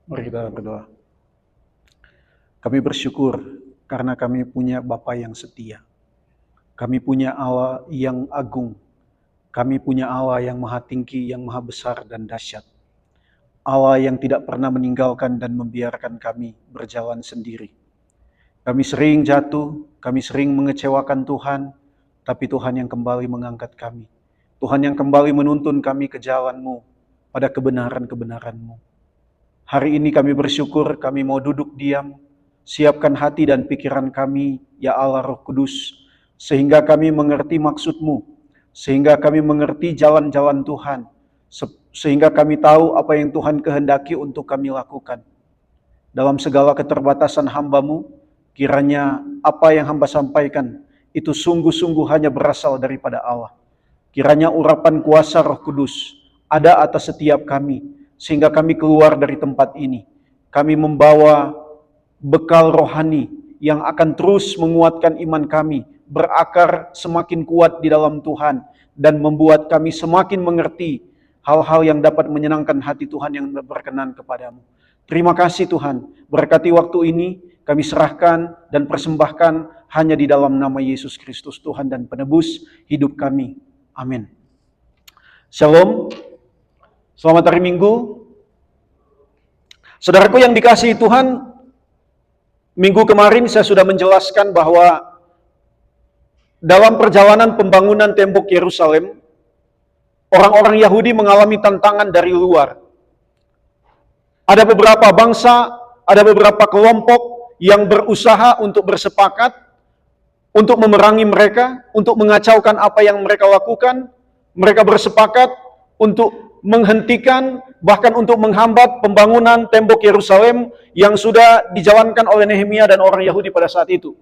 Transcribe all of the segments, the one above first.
Mari kita berdoa. Kami bersyukur karena kami punya Bapa yang setia. Kami punya Allah yang agung. Kami punya Allah yang maha tinggi, yang maha besar dan dahsyat. Allah yang tidak pernah meninggalkan dan membiarkan kami berjalan sendiri. Kami sering jatuh, kami sering mengecewakan Tuhan, tapi Tuhan yang kembali mengangkat kami. Tuhan yang kembali menuntun kami ke jalan-Mu, pada kebenaran-kebenaran-Mu. Hari ini kami bersyukur, kami mau duduk diam, siapkan hati dan pikiran kami, ya Allah Roh Kudus, sehingga kami mengerti maksud-Mu, sehingga kami mengerti jalan-jalan Tuhan, sehingga kami tahu apa yang Tuhan kehendaki untuk kami lakukan. Dalam segala keterbatasan hamba-Mu, kiranya apa yang hamba sampaikan, itu sungguh-sungguh hanya berasal daripada Allah. Kiranya urapan kuasa Roh Kudus ada atas setiap kami, sehingga kami keluar dari tempat ini. Kami membawa bekal rohani yang akan terus menguatkan iman kami, berakar semakin kuat di dalam Tuhan, dan membuat kami semakin mengerti hal-hal yang dapat menyenangkan hati Tuhan yang berkenan kepadamu. Terima kasih Tuhan, berkati waktu ini, kami serahkan dan persembahkan hanya di dalam nama Yesus Kristus, Tuhan dan Penebus hidup kami. Amin. Shalom. Selamat hari Minggu. Saudaraku yang dikasihi Tuhan, minggu kemarin saya sudah menjelaskan bahwa dalam perjalanan pembangunan tembok Yerusalem, orang-orang Yahudi mengalami tantangan dari luar. Ada beberapa bangsa, ada beberapa kelompok yang berusaha untuk bersepakat, untuk memerangi mereka, untuk mengacaukan apa yang mereka lakukan. Mereka bersepakat untuk menghentikan, bahkan untuk menghambat pembangunan tembok Yerusalem yang sudah dijalankan oleh Nehemia dan orang Yahudi pada saat itu.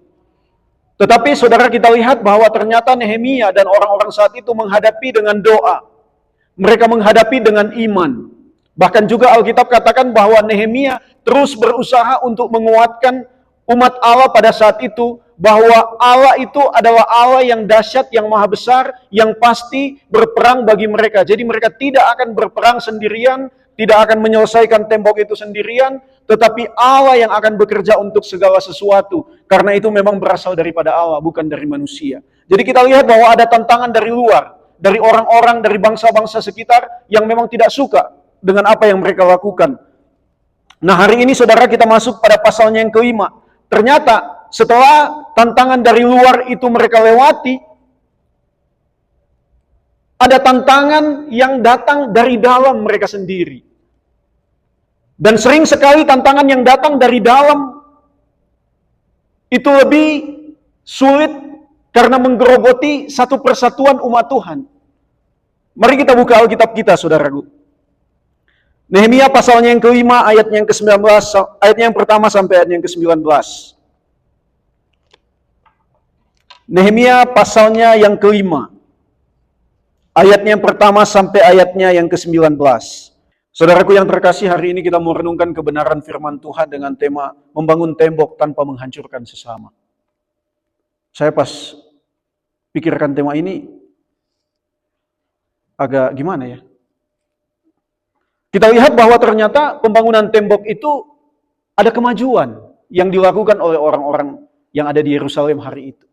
Tetapi saudara, kita lihat bahwa ternyata Nehemia dan orang-orang saat itu menghadapi dengan doa. Mereka menghadapi dengan iman. Bahkan juga Alkitab katakan bahwa Nehemia terus berusaha untuk menguatkan umat Allah pada saat itu, bahwa Allah itu adalah Allah yang dahsyat, yang maha besar, yang pasti berperang bagi mereka. Jadi mereka tidak akan berperang sendirian, tidak akan menyelesaikan tembok itu sendirian, tetapi Allah yang akan bekerja untuk segala sesuatu. Karena itu memang berasal daripada Allah, bukan dari manusia. Jadi kita lihat bahwa ada tantangan dari luar, dari orang-orang, dari bangsa-bangsa sekitar yang memang tidak suka dengan apa yang mereka lakukan. Nah, hari ini saudara, kita masuk pada pasalnya yang kelima. Ternyata setelah tantangan dari luar itu mereka lewati, ada tantangan yang datang dari dalam mereka sendiri. Dan sering sekali tantangan yang datang dari dalam itu lebih sulit karena menggerogoti satu persatuan umat Tuhan. Mari kita buka Alkitab kita, saudaraku. Nehemia pasalnya yang kelima, ayatnya yang ke-19, ayatnya yang pertama sampai ayatnya yang ke-19. Nehemia pasalnya yang kelima, ayatnya yang pertama sampai ayatnya yang ke-19. Saudaraku yang terkasih, hari ini kita mau renungkan kebenaran firman Tuhan dengan tema membangun tembok tanpa menghancurkan sesama. Saya pas pikirkan tema ini agak gimana ya? Kita lihat bahwa ternyata pembangunan tembok itu ada kemajuan yang dilakukan oleh orang-orang yang ada di Yerusalem hari itu.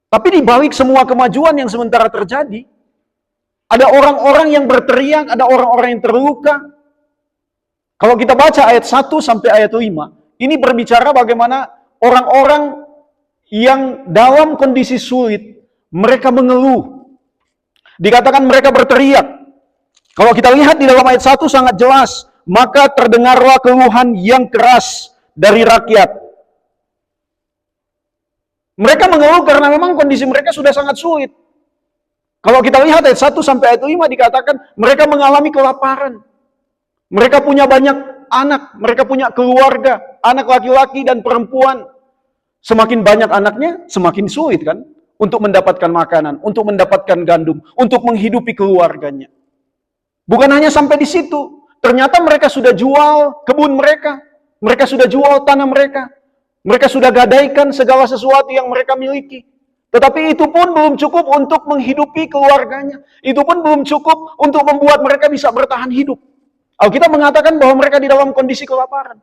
Tapi di balik semua kemajuan yang sementara terjadi, ada orang-orang yang berteriak, ada orang-orang yang terluka. Kalau kita baca ayat 1 sampai ayat 5, ini berbicara bagaimana orang-orang yang dalam kondisi sulit, mereka mengeluh. Dikatakan mereka berteriak. Kalau kita lihat di dalam ayat 1 sangat jelas, maka terdengarlah keluhan yang keras dari rakyat. Mereka mengeluh karena memang kondisi mereka sudah sangat sulit. Kalau kita lihat ayat 1 sampai ayat 5 dikatakan mereka mengalami kelaparan. Mereka punya banyak anak, mereka punya keluarga, anak laki-laki dan perempuan. Semakin banyak anaknya, semakin sulit kan untuk mendapatkan makanan, untuk mendapatkan gandum, untuk menghidupi keluarganya. Bukan hanya sampai di situ, ternyata mereka sudah jual kebun mereka, mereka sudah jual tanah mereka, mereka sudah gadaikan segala sesuatu yang mereka miliki. Tetapi itu pun belum cukup untuk menghidupi keluarganya, itu pun belum cukup untuk membuat mereka bisa bertahan hidup. Alkitab mengatakan bahwa mereka di dalam kondisi kelaparan.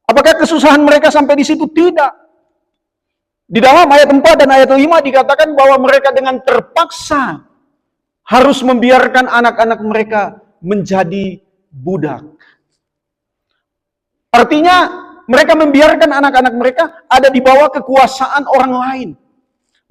Apakah kesusahan mereka sampai di situ? Tidak. Di dalam ayat 4 dan ayat 5 dikatakan bahwa mereka dengan terpaksa harus membiarkan anak-anak mereka menjadi budak. Artinya mereka membiarkan anak-anak mereka ada di bawah kekuasaan orang lain.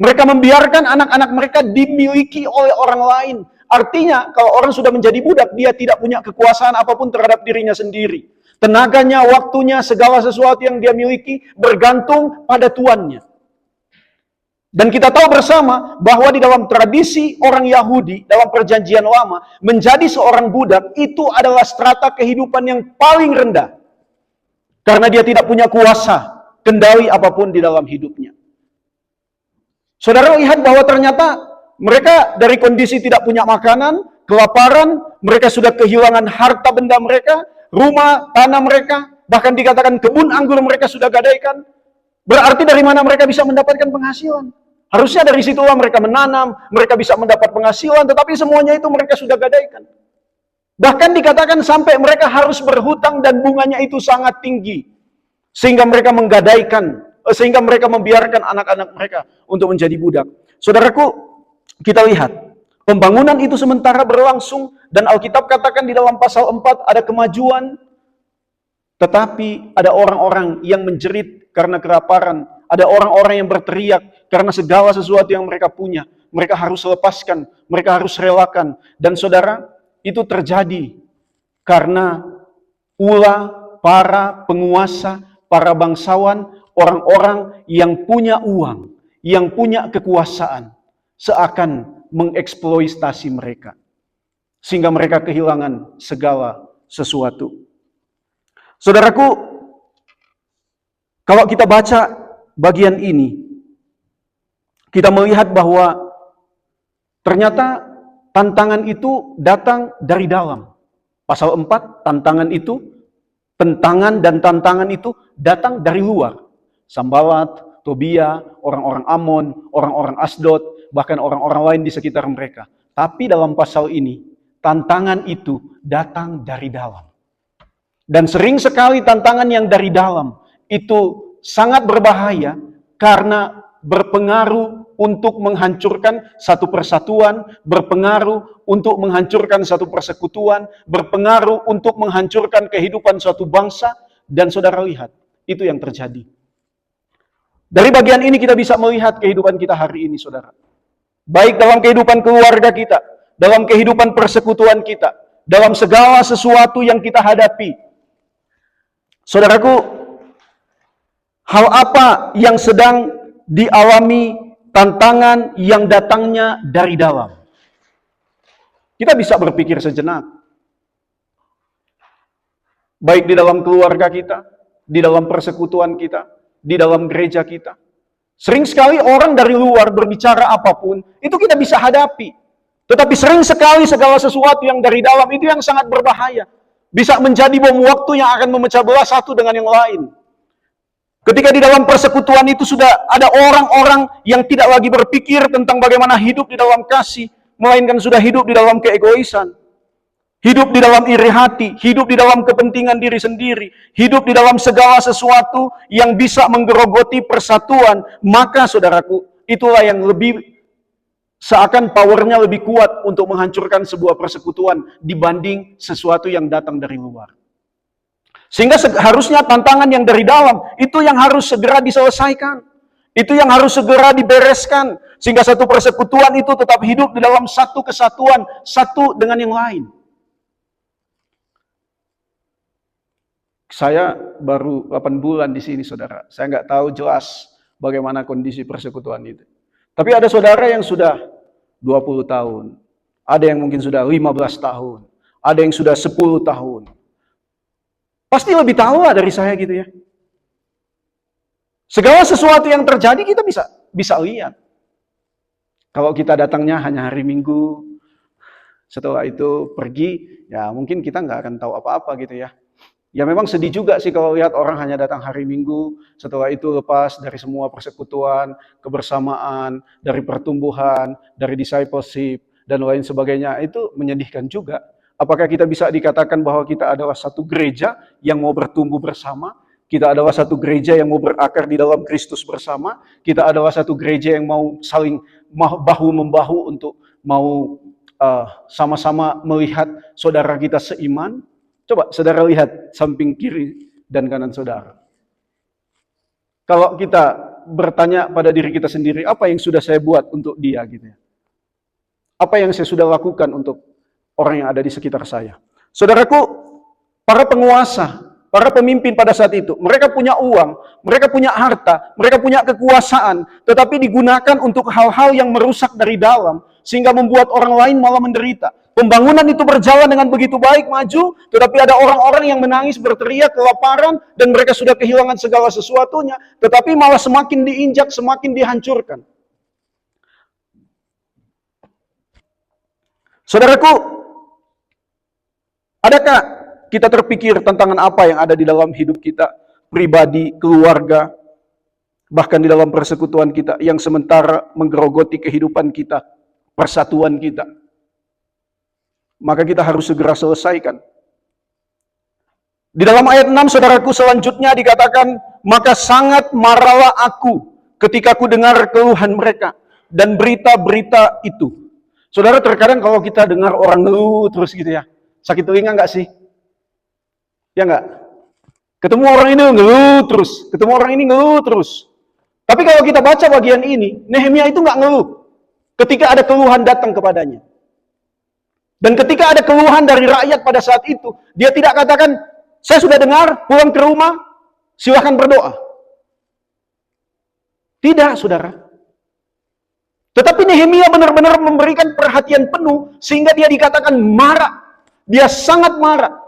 Mereka membiarkan anak-anak mereka dimiliki oleh orang lain. Artinya kalau orang sudah menjadi budak, dia tidak punya kekuasaan apapun terhadap dirinya sendiri. Tenaganya, waktunya, segala sesuatu yang dia miliki bergantung pada tuannya. Dan kita tahu bersama bahwa di dalam tradisi orang Yahudi, dalam perjanjian lama, menjadi seorang budak itu adalah strata kehidupan yang paling rendah. Karena dia tidak punya kuasa, kendali apapun di dalam hidupnya. Saudara lihat bahwa ternyata mereka dari kondisi tidak punya makanan, kelaparan, mereka sudah kehilangan harta benda mereka, rumah, tanah mereka, bahkan dikatakan kebun anggur mereka sudah gadaikan. Berarti dari mana mereka bisa mendapatkan penghasilan? Harusnya dari situlah mereka menanam, mereka bisa mendapat penghasilan, tetapi semuanya itu mereka sudah gadaikan. Bahkan dikatakan sampai mereka harus berhutang dan bunganya itu sangat tinggi. Sehingga mereka sehingga mereka membiarkan anak-anak mereka untuk menjadi budak. Saudaraku, kita lihat, pembangunan itu sementara berlangsung, dan Alkitab katakan di dalam pasal 4 ada kemajuan, tetapi ada orang-orang yang menjerit karena kelaparan. Ada orang-orang yang berteriak karena segala sesuatu yang mereka punya. Mereka harus lepaskan, mereka harus relakan. Dan saudara, itu terjadi karena ulah para penguasa, para bangsawan, orang-orang yang punya uang, yang punya kekuasaan, seakan mengeksploitasi mereka. Sehingga mereka kehilangan segala sesuatu. Saudaraku, kalau kita baca bagian ini, kita melihat bahwa ternyata tantangan itu datang dari dalam. Pasal 4, tentangan dan tantangan itu datang dari luar. Sambalat, Tobia, orang-orang Amon, orang-orang Asdod, bahkan orang-orang lain di sekitar mereka. Tapi dalam pasal ini, tantangan itu datang dari dalam. Dan sering sekali tantangan yang dari dalam itu sangat berbahaya karena berpengaruh untuk menghancurkan satu persatuan, berpengaruh untuk menghancurkan satu persekutuan, berpengaruh untuk menghancurkan kehidupan suatu bangsa, dan saudara lihat, itu yang terjadi. Dari bagian ini kita bisa melihat kehidupan kita hari ini, saudara. Baik dalam kehidupan keluarga kita, dalam kehidupan persekutuan kita, dalam segala sesuatu yang kita hadapi. Saudaraku, hal apa yang sedang dialami tantangan yang datangnya dari dalam? Kita bisa berpikir sejenak. Baik di dalam keluarga kita, di dalam persekutuan kita, di dalam gereja kita. Sering sekali orang dari luar berbicara apapun, itu kita bisa hadapi. Tetapi sering sekali segala sesuatu yang dari dalam itu yang sangat berbahaya. Bisa menjadi bom waktu yang akan memecah belah satu dengan yang lain. Ketika di dalam persekutuan itu sudah ada orang-orang yang tidak lagi berpikir tentang bagaimana hidup di dalam kasih, melainkan sudah hidup di dalam keegoisan. Hidup di dalam iri hati, hidup di dalam kepentingan diri sendiri, hidup di dalam segala sesuatu yang bisa menggerogoti persatuan, maka saudaraku, itulah yang lebih seakan powernya lebih kuat untuk menghancurkan sebuah persekutuan dibanding sesuatu yang datang dari luar. Sehingga harusnya tantangan yang dari dalam, itu yang harus segera diselesaikan. Itu yang harus segera dibereskan. Sehingga satu persekutuan itu tetap hidup di dalam satu kesatuan, satu dengan yang lain. Saya baru 8 bulan di sini, saudara. Saya nggak tahu jelas bagaimana kondisi persekutuan itu. Tapi ada saudara yang sudah 20 tahun. Ada yang mungkin sudah 15 tahun. Ada yang sudah 10 tahun. Pasti lebih tahu lah dari saya gitu ya. Segala sesuatu yang terjadi kita bisa lihat. Kalau kita datangnya hanya hari Minggu, setelah itu pergi, ya mungkin kita nggak akan tahu apa-apa gitu ya. Ya memang sedih juga sih kalau lihat orang hanya datang hari Minggu, setelah itu lepas dari semua persekutuan, kebersamaan, dari pertumbuhan, dari discipleship, dan lain sebagainya. Itu menyedihkan juga. Apakah kita bisa dikatakan bahwa kita adalah satu gereja yang mau bertumbuh bersama? Kita adalah satu gereja yang mau berakar di dalam Kristus bersama. Kita adalah satu gereja yang mau saling bahu-membahu untuk mau sama-sama melihat saudara kita seiman. Coba saudara lihat samping kiri dan kanan saudara. Kalau kita bertanya pada diri kita sendiri, apa yang sudah saya buat untuk dia gitu ya? Apa yang saya sudah lakukan untuk orang yang ada di sekitar saya? Saudaraku, para penguasa, para pemimpin pada saat itu, mereka punya uang, mereka punya harta, mereka punya kekuasaan, tetapi digunakan untuk hal-hal yang merusak dari dalam, sehingga membuat orang lain malah menderita. Pembangunan itu berjalan dengan begitu baik, maju, tetapi ada orang-orang yang menangis, berteriak, kelaparan, dan mereka sudah kehilangan segala sesuatunya, tetapi malah semakin diinjak, semakin dihancurkan. Saudaraku, adakah kita terpikir tentang apa yang ada di dalam hidup kita, pribadi, keluarga, bahkan di dalam persekutuan kita, yang sementara menggerogoti kehidupan kita, persatuan kita? Maka kita harus segera selesaikan. Di dalam ayat 6, saudaraku, selanjutnya dikatakan, maka sangat marahlah aku ketika ku dengar keluhan mereka dan berita-berita itu. Saudara, terkadang kalau kita dengar orang ngeluh terus gitu ya, sakit telinga nggak sih? Ya nggak? Ketemu orang ini ngeluh terus, ketemu orang ini ngeluh terus. Tapi kalau kita baca bagian ini, Nehemia itu nggak ngeluh ketika ada keluhan datang kepadanya. Dan ketika ada keluhan dari rakyat pada saat itu, dia tidak katakan, saya sudah dengar, pulang ke rumah, silahkan berdoa. Tidak, saudara. Tetapi Nehemia benar-benar memberikan perhatian penuh, sehingga dia dikatakan marah. Dia sangat marah.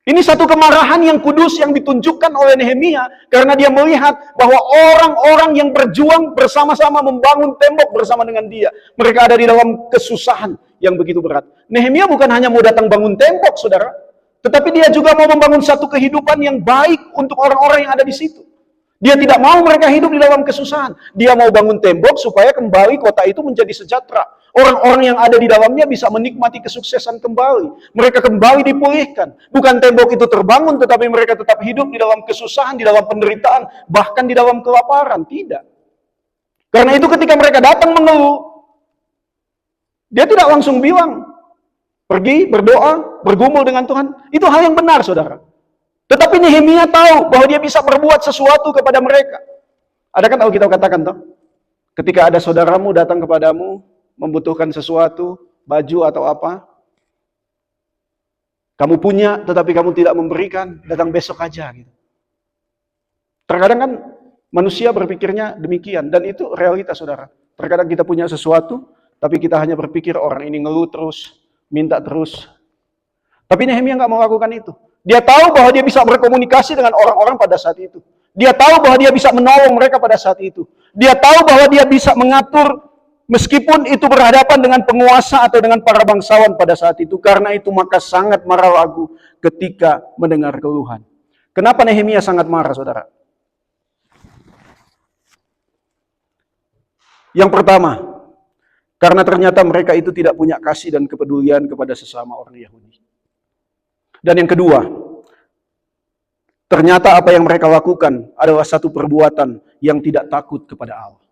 Ini satu kemarahan yang kudus yang ditunjukkan oleh Nehemia, karena dia melihat bahwa orang-orang yang berjuang bersama-sama membangun tembok bersama dengan dia, mereka ada di dalam kesusahan yang begitu berat. Nehemia bukan hanya mau datang bangun tembok, saudara, tetapi dia juga mau membangun satu kehidupan yang baik untuk orang-orang yang ada di situ. Dia tidak mau mereka hidup di dalam kesusahan. Dia mau bangun tembok supaya kembali kota itu menjadi sejahtera. Orang-orang yang ada di dalamnya bisa menikmati kesuksesan kembali. Mereka kembali dipulihkan. Bukan tembok itu terbangun, tetapi mereka tetap hidup di dalam kesusahan, di dalam penderitaan, bahkan di dalam kelaparan. Tidak. Karena itu ketika mereka datang mengeluh, dia tidak langsung bilang, pergi, berdoa, bergumul dengan Tuhan. Itu hal yang benar, saudara. Tetapi Nehemia tahu bahwa dia bisa berbuat sesuatu kepada mereka. Ada kan Alkitab katakan toh? Ketika ada saudaramu datang kepadamu, membutuhkan sesuatu, baju atau apa, kamu punya tetapi kamu tidak memberikan, datang besok aja gitu. Terkadang kan manusia berpikirnya demikian, dan itu realitas, saudara. Terkadang kita punya sesuatu, tapi kita hanya berpikir orang ini ngeluh terus, minta terus. Tapi Nehemia nggak mau lakukan itu. Dia tahu bahwa dia bisa berkomunikasi dengan orang-orang pada saat itu. Dia tahu bahwa dia bisa menolong mereka pada saat itu. Dia tahu bahwa dia bisa mengatur meskipun itu berhadapan dengan penguasa atau dengan para bangsawan pada saat itu. Karena itu maka sangat marah aku ketika mendengar keluhan. Kenapa Nehemia sangat marah, saudara? Yang pertama, karena ternyata mereka itu tidak punya kasih dan kepedulian kepada sesama orang Yahudi. Dan yang kedua, ternyata apa yang mereka lakukan adalah satu perbuatan yang tidak takut kepada Allah.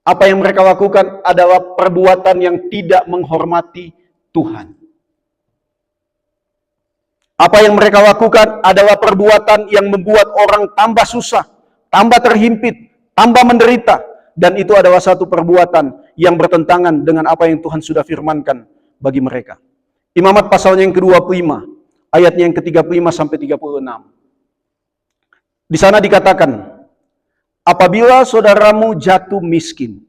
Apa yang mereka lakukan adalah perbuatan yang tidak menghormati Tuhan. Apa yang mereka lakukan adalah perbuatan yang membuat orang tambah susah, tambah terhimpit, tambah menderita. Dan itu adalah satu perbuatan yang bertentangan dengan apa yang Tuhan sudah firmankan bagi mereka. Imamat pasalnya yang ke-25. Ayatnya yang ke-35 sampai 36. Di sana dikatakan, apabila saudaramu jatuh miskin,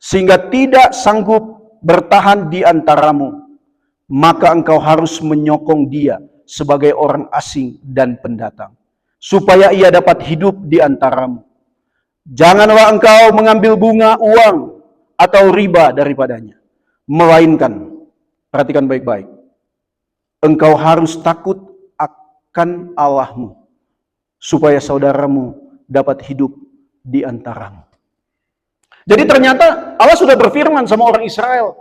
sehingga tidak sanggup bertahan di antaramu, maka engkau harus menyokong dia sebagai orang asing dan pendatang, supaya ia dapat hidup di antaramu. Janganlah engkau mengambil bunga, uang, atau riba daripadanya, melainkan, perhatikan baik-baik, engkau harus takut akan Allahmu, supaya saudaramu dapat hidup di antaramu. Jadi ternyata Allah sudah berfirman sama orang Israel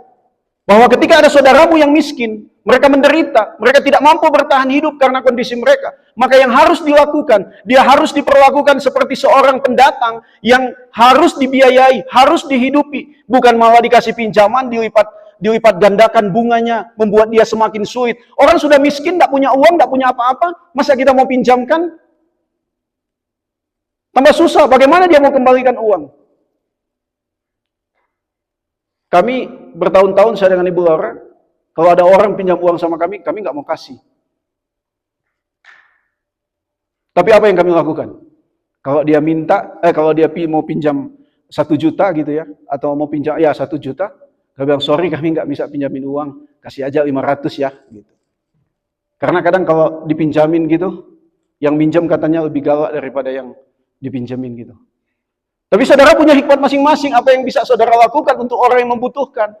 Bahwa ketika ada saudaramu yang miskin, mereka menderita, mereka tidak mampu bertahan hidup karena kondisi mereka, maka yang harus dilakukan, dia harus diperlakukan seperti seorang pendatang yang harus dibiayai, harus dihidupi, bukan malah dikasih pinjaman, dilipat gandakan bunganya, membuat dia semakin sulit. Orang sudah miskin, tidak punya uang, tidak punya apa-apa, masa kita mau pinjamkan? Tambah susah, bagaimana dia mau kembalikan uang? Kami bertahun-tahun, saya dengan Ibu Laura, kalau ada orang pinjam uang sama kami nggak mau kasih. Tapi apa yang kami lakukan? Kalau dia kalau dia mau pinjam 1 juta gitu ya, atau mau pinjam 1 juta, kami bilang, sorry kami nggak bisa pinjamin uang, kasih aja 500 ya. Gitu. Karena kadang kalau dipinjamin gitu, yang minjam katanya lebih galak daripada yang dipinjamin gitu. Tapi saudara punya hikmat masing-masing, apa yang bisa saudara lakukan untuk orang yang membutuhkan.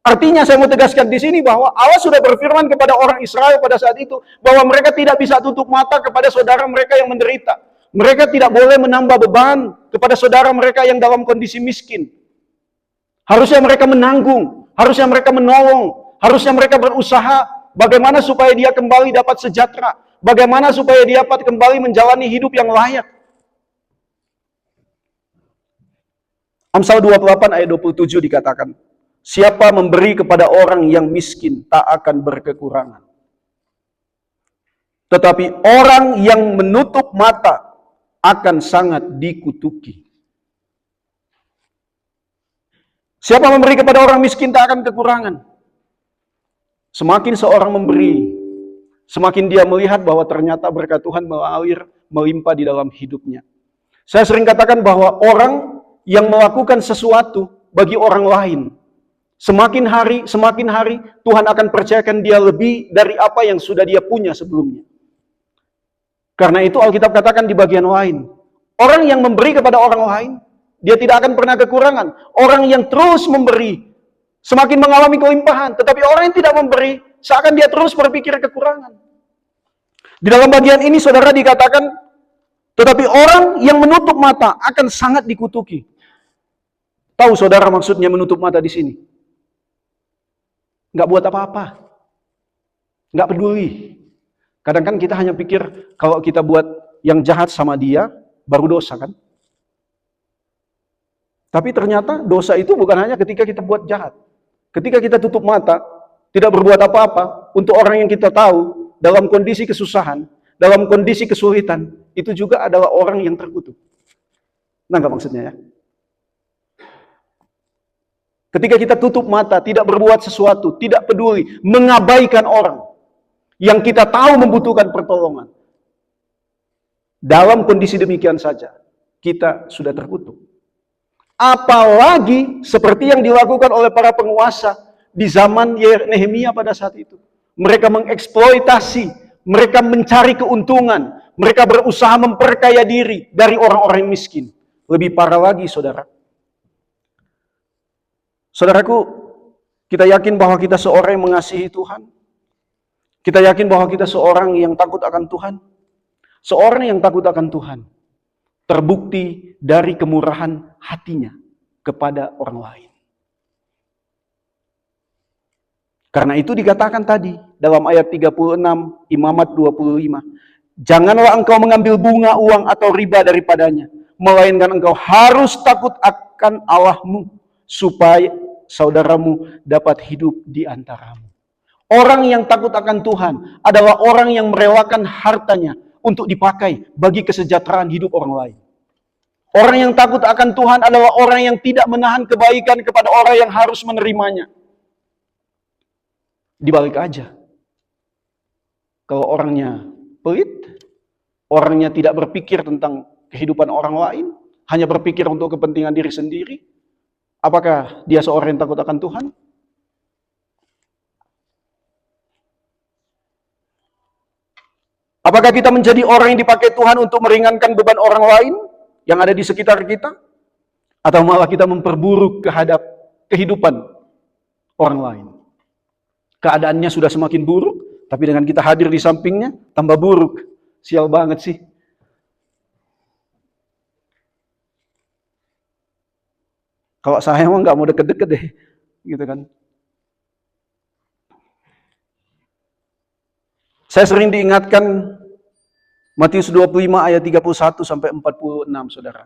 Artinya saya mau tegaskan di sini bahwa Allah sudah berfirman kepada orang Israel pada saat itu, bahwa mereka tidak bisa tutup mata kepada saudara mereka yang menderita. Mereka tidak boleh menambah beban kepada saudara mereka yang dalam kondisi miskin. Harusnya mereka menanggung, harusnya mereka menolong, harusnya mereka berusaha bagaimana supaya dia kembali dapat sejahtera, bagaimana supaya dia dapat kembali menjalani hidup yang layak. Amsal 28 ayat 27 dikatakan, siapa memberi kepada orang yang miskin tak akan berkekurangan. Tetapi orang yang menutup mata akan sangat dikutuki. Siapa memberi kepada orang miskin tak akan kekurangan. Semakin seorang memberi, semakin dia melihat bahwa ternyata berkat Tuhan mengalir melimpah di dalam hidupnya. Saya sering katakan bahwa orang yang melakukan sesuatu bagi orang lain, semakin hari Tuhan akan percayakan dia lebih dari apa yang sudah dia punya sebelumnya. Karena itu Alkitab katakan di bagian lain, orang yang memberi kepada orang lain, dia tidak akan pernah kekurangan. Orang yang terus memberi, semakin mengalami kelimpahan. Tetapi orang yang tidak memberi, seakan dia terus berpikir kekurangan. Di dalam bagian ini saudara dikatakan, tetapi orang yang menutup mata akan sangat dikutuki. Tahu saudara maksudnya menutup mata di sini? Nggak buat apa-apa. Nggak peduli. Kadang kan kita hanya pikir kalau kita buat yang jahat sama dia, baru dosa kan? Tapi ternyata dosa itu bukan hanya ketika kita buat jahat. Ketika kita tutup mata, tidak berbuat apa-apa untuk orang yang kita tahu dalam kondisi kesusahan, dalam kondisi kesulitan, itu juga adalah orang yang terkutuk. Nah, nggak maksudnya ya? Ketika kita tutup mata, tidak berbuat sesuatu, tidak peduli, mengabaikan orang yang kita tahu membutuhkan pertolongan. Dalam kondisi demikian saja, kita sudah terkutuk. Apalagi seperti yang dilakukan oleh para penguasa di zaman Nehemia pada saat itu. Mereka mengeksploitasi, mereka mencari keuntungan, mereka berusaha memperkaya diri dari orang-orang miskin. Lebih parah lagi, saudara. Saudaraku, kita yakin bahwa kita seorang yang mengasihi Tuhan. Kita yakin bahwa kita seorang yang takut akan Tuhan. Seorang yang takut akan Tuhan terbukti dari kemurahan hatinya kepada orang lain. Karena itu dikatakan tadi dalam ayat 36 Imamat 25, janganlah engkau mengambil bunga, uang atau riba daripadanya, melainkan engkau harus takut akan Allahmu supaya saudaramu dapat hidup di antaramu. Orang yang takut akan Tuhan adalah orang yang merelakan hartanya untuk dipakai bagi kesejahteraan hidup orang lain. Orang yang takut akan Tuhan adalah orang yang tidak menahan kebaikan kepada orang yang harus menerimanya. Dibalik aja. Kalau orangnya pelit, orangnya tidak berpikir tentang kehidupan orang lain, hanya berpikir untuk kepentingan diri sendiri, apakah dia seorang yang takut akan Tuhan? Apakah kita menjadi orang yang dipakai Tuhan untuk meringankan beban orang lain yang ada di sekitar kita? Atau malah kita memperburuk kehidupan orang lain? Keadaannya sudah semakin buruk, tapi dengan kita hadir di sampingnya, tambah buruk. Sial banget sih. Kalau saya emang nggak mau deket-deket deh, gitu kan. Saya sering diingatkan Matius 25 ayat 31 sampai 46, saudara.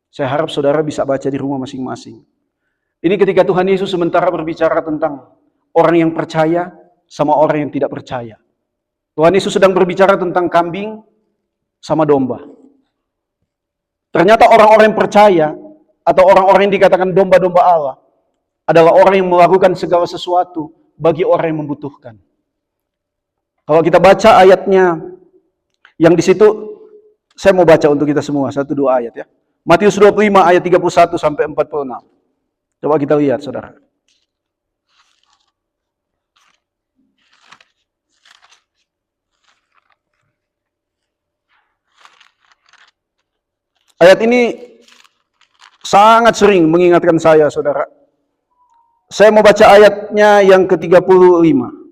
Saya harap saudara bisa baca di rumah masing-masing. Ini ketika Tuhan Yesus sementara berbicara tentang orang yang percaya sama orang yang tidak percaya. Tuhan Yesus sedang berbicara tentang kambing sama domba. Ternyata orang-orang yang percaya atau orang-orang yang dikatakan domba-domba Allah adalah orang yang melakukan segala sesuatu bagi orang yang membutuhkan. Kalau kita baca ayatnya yang di situ, saya mau baca untuk kita semua, 1-2 ayat ya. Matius 25 ayat 31 sampai 46. Coba kita lihat, saudara. Ayat ini sangat sering mengingatkan saya, saudara. Saya mau baca ayatnya yang ke-35.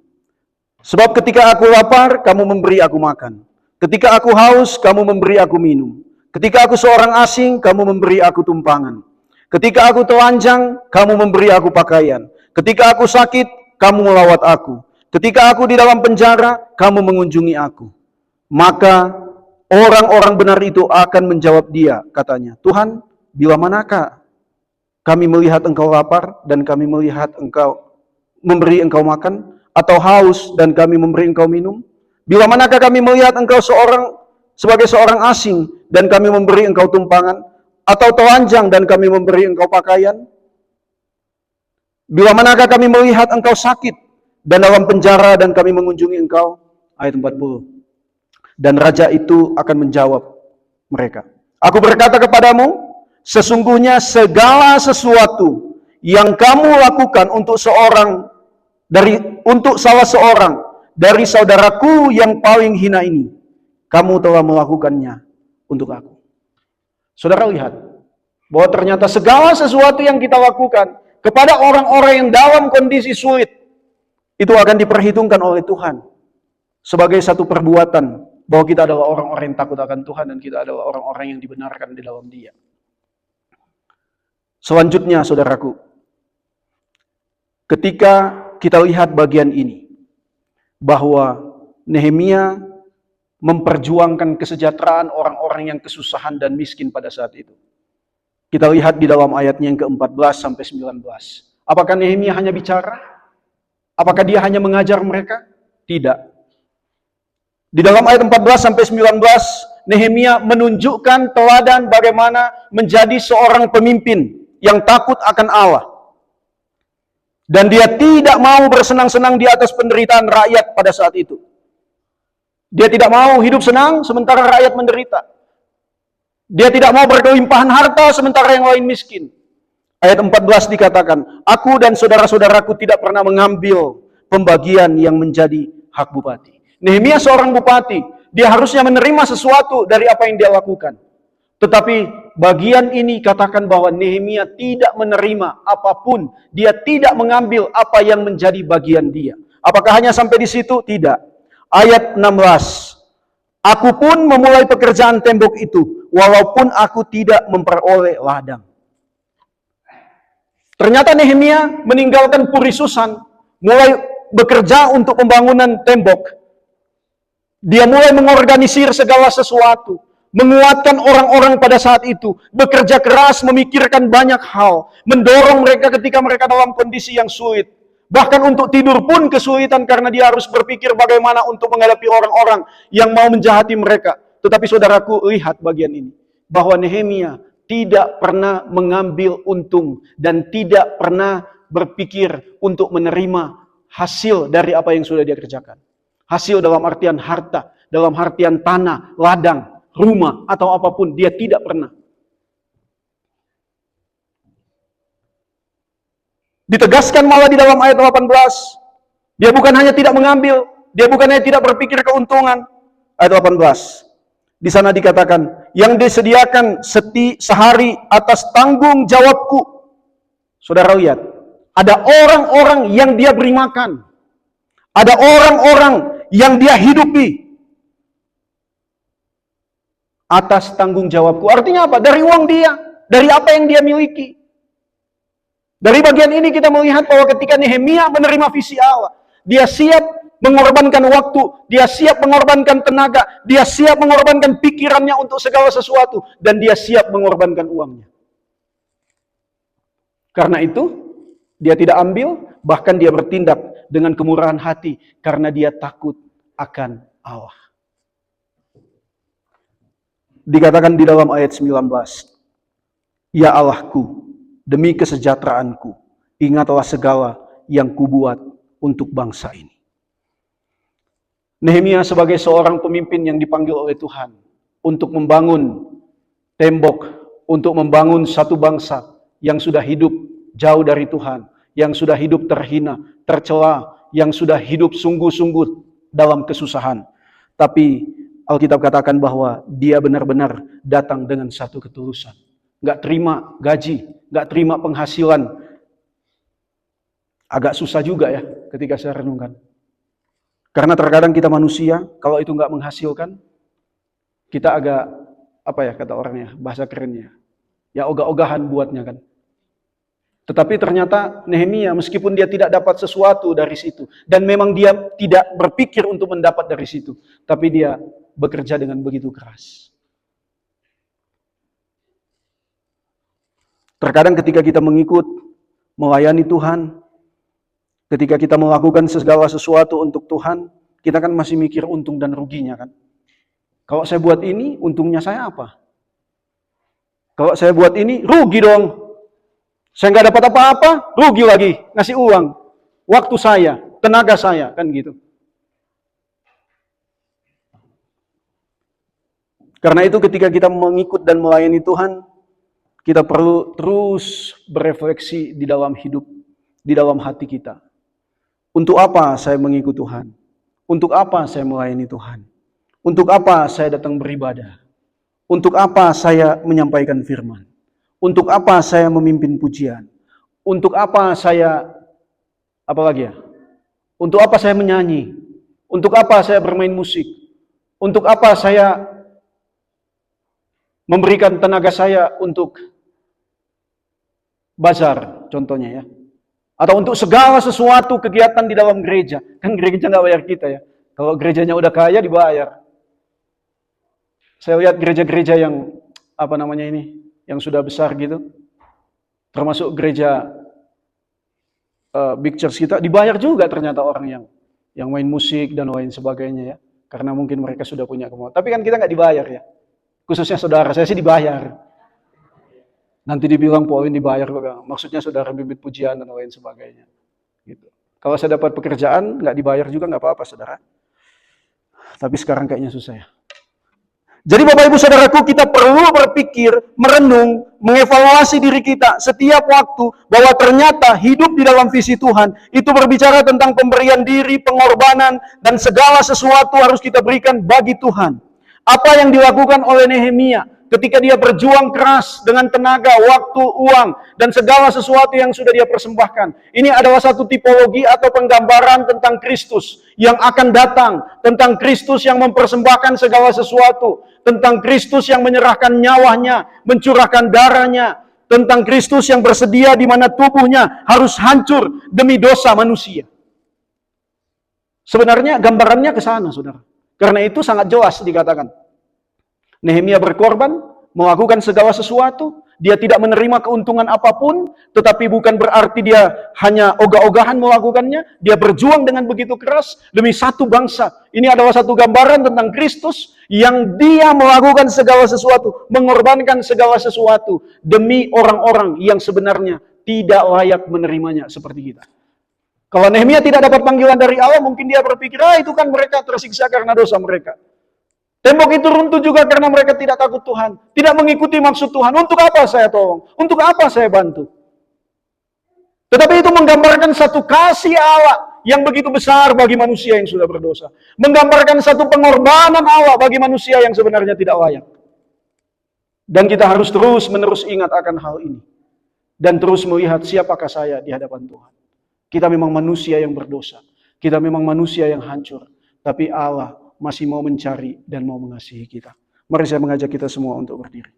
Sebab ketika aku lapar, kamu memberi aku makan. Ketika aku haus, kamu memberi aku minum. Ketika aku seorang asing, kamu memberi aku tumpangan. Ketika aku telanjang, kamu memberi aku pakaian. Ketika aku sakit, kamu melawat aku. Ketika aku di dalam penjara, kamu mengunjungi aku. Maka orang-orang benar itu akan menjawab dia, katanya, Tuhan, bila manakah kami melihat engkau lapar dan kami melihat engkau memberi engkau makan, atau haus dan kami memberi engkau minum? Bila manakah kami melihat engkau sebagai seorang asing dan kami memberi engkau tumpangan, atau telanjang dan kami memberi engkau pakaian? Bila manakah kami melihat engkau sakit dan dalam penjara dan kami mengunjungi engkau? Ayat 40. Dan raja itu akan menjawab mereka, aku berkata kepadamu, sesungguhnya segala sesuatu yang kamu lakukan untuk salah seorang dari saudaraku yang paling hina ini, kamu telah melakukannya untuk aku. Saudara lihat bahwa ternyata segala sesuatu yang kita lakukan kepada orang-orang yang dalam kondisi sulit itu akan diperhitungkan oleh Tuhan sebagai satu perbuatan bahwa kita adalah orang-orang yang takut akan Tuhan dan kita adalah orang-orang yang dibenarkan di dalam Dia. Selanjutnya, saudaraku, ketika kita lihat bagian ini, bahwa Nehemia memperjuangkan kesejahteraan orang-orang yang kesusahan dan miskin pada saat itu. Kita lihat di dalam ayatnya yang ke-14 sampai 19. Apakah Nehemia hanya bicara? Apakah dia hanya mengajar mereka? Tidak. Di dalam ayat 14 sampai 19, Nehemia menunjukkan teladan bagaimana menjadi seorang pemimpin yang takut akan Allah. Dan dia tidak mau bersenang-senang di atas penderitaan rakyat pada saat itu. Dia tidak mau hidup senang sementara rakyat menderita. Dia tidak mau berkelimpahan harta sementara yang lain miskin. Ayat 14 dikatakan, aku dan saudara-saudaraku tidak pernah mengambil pembagian yang menjadi hak bupati. Nehemia seorang bupati, dia harusnya menerima sesuatu dari apa yang dia lakukan. Tetapi bagian ini katakan bahwa Nehemia tidak menerima apapun. Dia tidak mengambil apa yang menjadi bagian dia. Apakah hanya sampai di situ? Tidak. Ayat 16. Aku pun memulai pekerjaan tembok itu, walaupun aku tidak memperoleh ladang. Ternyata Nehemia meninggalkan Puri Susan, mulai bekerja untuk pembangunan tembok. Dia mulai mengorganisir segala sesuatu, menguatkan orang-orang pada saat itu, bekerja keras, memikirkan banyak hal, mendorong mereka ketika mereka dalam kondisi yang sulit. Bahkan untuk tidur pun kesulitan karena dia harus berpikir bagaimana untuk menghadapi orang-orang yang mau menjahati mereka. Tetapi saudaraku, lihat bagian ini, bahwa Nehemia tidak pernah mengambil untung dan tidak pernah berpikir untuk menerima hasil dari apa yang sudah dia kerjakan. Hasil dalam artian harta, dalam artian tanah, ladang, rumah, atau apapun. Dia tidak pernah. Ditegaskan malah di dalam ayat 18. Dia bukan hanya tidak mengambil, dia bukan hanya tidak berpikir keuntungan. Ayat 18. Di sana dikatakan, yang disediakan sehari atas tanggung jawabku. Saudara lihat, ada orang-orang yang dia beri makan. Ada orang-orang yang dia hidupi atas tanggung jawabku. Artinya apa? Dari uang dia, dari apa yang dia miliki. Dari bagian ini kita melihat bahwa ketika Nehemia menerima visi Allah, dia siap mengorbankan waktu, dia siap mengorbankan tenaga, dia siap mengorbankan pikirannya untuk segala sesuatu, dan dia siap mengorbankan uangnya. Karena itu, dia tidak ambil, bahkan dia bertindak dengan kemurahan hati, karena dia takut akan Allah. Dikatakan di dalam ayat 19, "Ya Allahku, demi kesejahteraanku, ingatlah segala yang kubuat untuk bangsa ini." Nehemia sebagai seorang pemimpin yang dipanggil oleh Tuhan untuk membangun tembok, untuk membangun satu bangsa yang sudah hidup jauh dari Tuhan, yang sudah hidup terhina, tercela, yang sudah hidup sungguh-sungguh dalam kesusahan. Tapi Alkitab katakan bahwa dia benar-benar datang dengan satu ketulusan. Nggak terima gaji, nggak terima penghasilan. Agak susah juga ya ketika saya renungkan. Karena terkadang kita manusia, kalau itu nggak menghasilkan, kita agak, apa ya kata orangnya, bahasa kerennya, ya ogah-ogahan buatnya kan. Tetapi ternyata Nehemia meskipun dia tidak dapat sesuatu dari situ, dan memang dia tidak berpikir untuk mendapat dari situ, tapi dia bekerja dengan begitu keras. Terkadang ketika kita mengikut, melayani Tuhan, ketika kita melakukan segala sesuatu untuk Tuhan, kita kan masih mikir untung dan ruginya kan. Kalau saya buat ini, untungnya saya apa? Kalau saya buat ini, rugi dong. Saya nggak dapat apa-apa, rugi lagi. Ngasih uang, waktu saya, tenaga saya, kan gitu. Karena itu ketika kita mengikut dan melayani Tuhan, kita perlu terus berefleksi di dalam hidup, di dalam hati kita. Untuk apa saya mengikut Tuhan? Untuk apa saya melayani Tuhan? Untuk apa saya datang beribadah? Untuk apa saya menyampaikan firman? Untuk apa saya memimpin pujian? Untuk apa saya, apa lagi ya? Untuk apa saya menyanyi? Untuk apa saya bermain musik? Untuk apa saya memberikan tenaga saya untuk bazar, contohnya ya. Atau untuk segala sesuatu kegiatan di dalam gereja. Kan gereja nggak bayar kita ya. Kalau gerejanya udah kaya, dibayar. Saya lihat gereja-gereja yang, apa namanya ini, yang sudah besar gitu. Termasuk gereja big church kita, dibayar juga ternyata orang yang main musik dan lain sebagainya ya. Karena mungkin mereka sudah punya kemauan. Tapi kan kita nggak dibayar ya. Khususnya saudara, saya sih dibayar. Nanti dibilang Paulin dibayar kok, maksudnya saudara bibit pujian dan lain sebagainya. Gitu. Kalau saya dapat pekerjaan, nggak dibayar juga nggak apa-apa saudara. Tapi sekarang kayaknya susah ya. Jadi Bapak Ibu Saudaraku, kita perlu berpikir, merenung, mengevaluasi diri kita setiap waktu bahwa ternyata hidup di dalam visi Tuhan itu berbicara tentang pemberian diri, pengorbanan, dan segala sesuatu harus kita berikan bagi Tuhan. Apa yang dilakukan oleh Nehemia ketika dia berjuang keras dengan tenaga, waktu, uang, dan segala sesuatu yang sudah dia persembahkan. Ini adalah satu tipologi atau penggambaran tentang Kristus yang akan datang, tentang Kristus yang mempersembahkan segala sesuatu, tentang Kristus yang menyerahkan nyawanya, mencurahkan darahnya, tentang Kristus yang bersedia di mana tubuhnya harus hancur demi dosa manusia. Sebenarnya gambarannya ke sana, saudara. Karena itu sangat jelas dikatakan. Nehemia berkorban, melakukan segala sesuatu, dia tidak menerima keuntungan apapun, tetapi bukan berarti dia hanya ogah-ogahan melakukannya, dia berjuang dengan begitu keras demi satu bangsa. Ini adalah satu gambaran tentang Kristus yang dia melakukan segala sesuatu, mengorbankan segala sesuatu demi orang-orang yang sebenarnya tidak layak menerimanya seperti kita. Kalau Nehemia tidak dapat panggilan dari Allah, mungkin dia berpikir, itu kan mereka tersiksa karena dosa mereka. Tembok itu runtuh juga karena mereka tidak takut Tuhan. Tidak mengikuti maksud Tuhan. Untuk apa saya tolong? Untuk apa saya bantu? Tetapi itu menggambarkan satu kasih Allah yang begitu besar bagi manusia yang sudah berdosa. Menggambarkan satu pengorbanan Allah bagi manusia yang sebenarnya tidak layak. Dan kita harus terus-menerus ingat akan hal ini. Dan terus melihat siapakah saya di hadapan Tuhan. Kita memang manusia yang berdosa. Kita memang manusia yang hancur. Tapi Allah masih mau mencari dan mau mengasihi kita. Mari saya mengajak kita semua untuk berdiri.